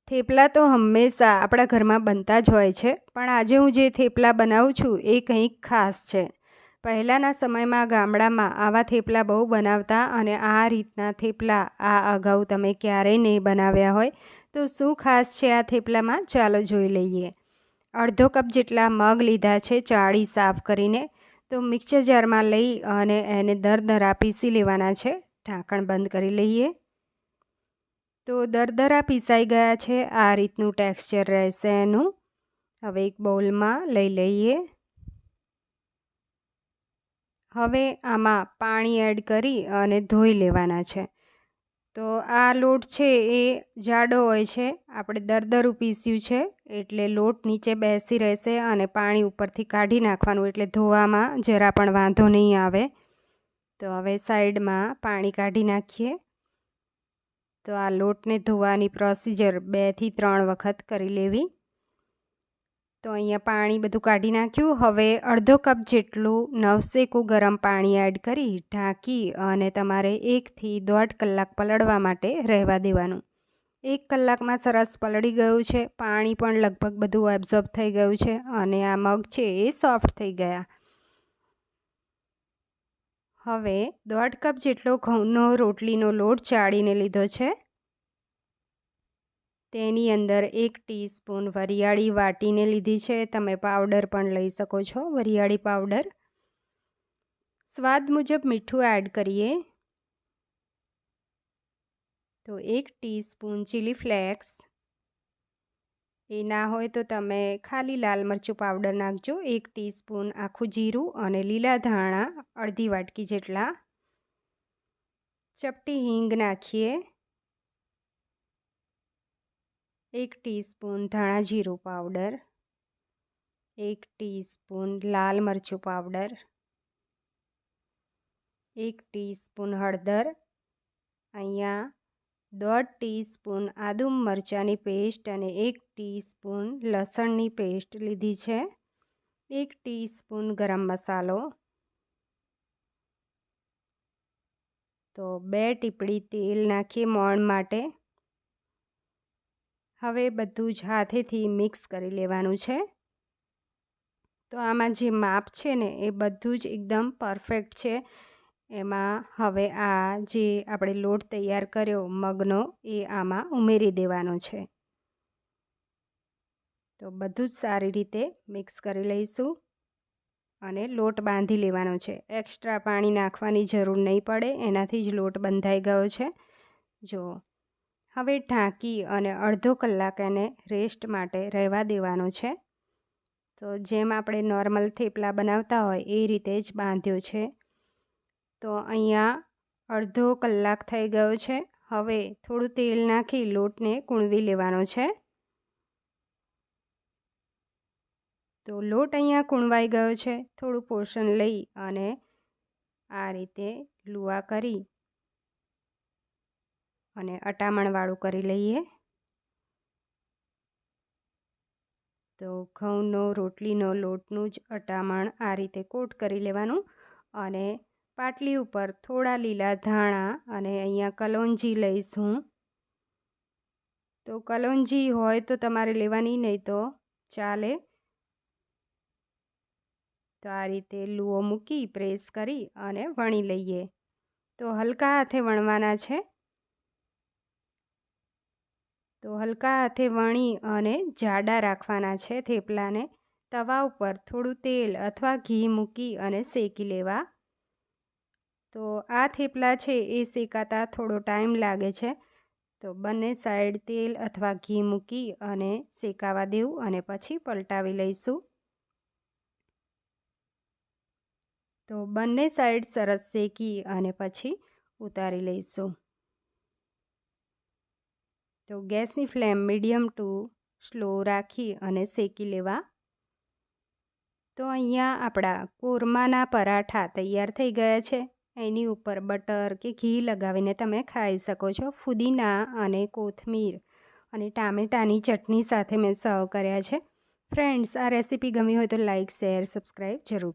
થેપલા તો હંમેશા આપણા ઘરમાં બનતા જ હોય છે, પણ આજે હું જે થેપલા બનાવું છું એ કંઈક ખાસ છે. પહેલાંના સમયમાં ગામડામાં આવા થેપલા બહુ બનાવતા અને આ રીતના થેપલા આ અગાઉ તમે ક્યારેય નહીં બનાવ્યા હોય. તો શું ખાસ છે આ થેપલામાં, ચાલો જોઈ લઈએ. અડધો કપ જેટલા મગ લીધા છે ચાળી સાફ કરીને. તો મિક્સર જારમાં લઈ અને એને દરદરા પીસી લેવાના છે. ઢાંકણ બંધ કરી લઈએ. તો દરદરા પીસાઈ ગયા છે, આ રીતનું ટેક્સચર રહેશે એનું. હવે એક બાઉલમાં લઈ લઈએ. હવે આમાં પાણી એડ કરી અને ધોઈ લેવાના છે. તો આ લોટ છે એ જાડો હોય છે, આપણે દરદરું પીસ્યું છે એટલે લોટ નીચે બેસી રહેશે અને પાણી ઉપરથી કાઢી નાખવાનું, એટલે ધોવામાં જરા પણ વાંધો નહીં આવે. તો હવે સાઈડમાં પાણી કાઢી નાખીએ. તો આ લોટને ધોવાની પ્રોસિજર 2 થી 3 વખત કરી લેવી. તો અહીંયા પાણી બધું કાઢી નાખ્યું. હવે અડધો કપ જેટલું નવસેકું ગરમ પાણી એડ કરી ઢાંકી અને તમારે 1 થી 1.5 કલાક પલળવા માટે રહેવા દેવાનું. 1 કલાકમાં સરસ પલળી ગયું છે, પાણી પણ લગભગ બધું એબ્ઝોર્બ થઈ ગયું છે અને આ મગ છે એ સોફ્ટ થઈ ગયા. હવે 1.5 કપ જેટલો ઘઉંનો રોટલીનો લોટ ચાળીને લીધો છે. તેની અંદર 1 ટીસ્પૂન વરિયાળી વાટીને લીધી છે. તમે પાવડર પણ લઈ શકો છો, વરિયાળી પાવડર. સ્વાદ મુજબ મીઠું એડ કરીએ. તો 1 ટીસ્પૂન ચીલી ફ્લેક્સ. એ ના હોય તો તમે ખાલી લાલ મરચું પાવડર નાખજો. 1 ટીસ્પૂન આખું જીરું અને લીલા ધાણા અડધી વાટકી જેટલા. ચપટી હિંગ નાખીએ. 1 ટીસ્પૂન ધાણા જીરું પાવડર. 1 ટીસ્પૂન લાલ મરચું પાવડર. 1 ટીસ્પૂન હળદર. અહીંયા 1/2 ટીસ્પૂન આદુ મરચાંની પેસ્ટ અને 1 ટીસ્પૂન લસણની પેસ્ટ લીધી છે. 1 ટીસ્પૂન ગરમ મસાલો. તો 2 ટીપડી તેલ નાખીએ મોણ માટે. હવે બધું જ હાથેથી મિક્સ કરી લેવાનું છે. તો આમાં જે માપ છે ને એ બધું જ એકદમ પરફેક્ટ છે. એમાં હવે આ જે આપણે લોટ તૈયાર કર્યો મગનો એ આમાં ઉમેરી દેવાનો છે. તો બધું જ સારી રીતે મિક્સ કરી લઈશું અને લોટ બાંધી લેવાનો છે. એક્સ્ટ્રા પાણી નાખવાની જરૂર નહીં પડે, એનાથી જ લોટ બંધાઈ ગયો છે. જો હવે ઢાંકી અને અડધો કલાક એને રેસ્ટ માટે રહેવા દેવાનો છે. તો જેમ આપણે નોર્મલ થેપલા બનાવતા હોય એ રીતે જ બાંધ્યો છે. તો અહીંયા અડધો કલાક થઈ ગયો છે. હવે થોડું તેલ નાખી લોટને કૂણવી લેવાનો છે. તો લોટ અહીંયા કૂણવાઈ ગયો છે. થોડું પોષણ લઈ અને આ રીતે લુઆ કરી અને અટામણવાળું કરી લઈએ. તો ઘઉંનો રોટલીનો લોટનું જ અટામણ આ રીતે કોટ કરી લેવાનું અને પાટલી ઉપર થોડા લીલા ધાણા અને અહીંયા કલોંજી લઈશું. તો કલોંજી હોય તો તમારે લેવાની, નહીં તો ચાલે. તો આ રીતે લુઓ મૂકી પ્રેસ કરી અને વણી લઈએ. તો હલકા હાથે વણવાના છે. તો હલકા હાથે વણી અને જાડા રાખવાના છે થેપલાને. તવા ઉપર થોડું તેલ અથવા ઘી મૂકી અને શેકી લેવા. તો આ થેપલા છે એ શેકાતા થોડો ટાઈમ લાગે છે. તો બંને સાઈડ તેલ અથવા ઘી મૂકી અને શેકાવા દેવું અને પછી પલટાવી લઈશું. તો બંને સાઈડ સરસ શેકી અને પછી ઉતારી લઈશું. તો ગેસની ફ્લેમ મીડિયમ ટુ સ્લો રાખી અને શેકી લેવા. તો અહીંયા આપણા કોરમાના પરાઠા તૈયાર થઈ ગયા છે. એની ઉપર બટર કે ઘી લગાવીને તમે ખાઈ શકો છો. ફુદીના અને કોથમીર અને ટામેટાની ચટણી સાથે મેં સર્વ કર્યા છે. ફ્રેન્ડ્સ, આ રેસીપી ગમી હોય તો લાઇક, શેર, સબસ્ક્રાઈબ જરૂર.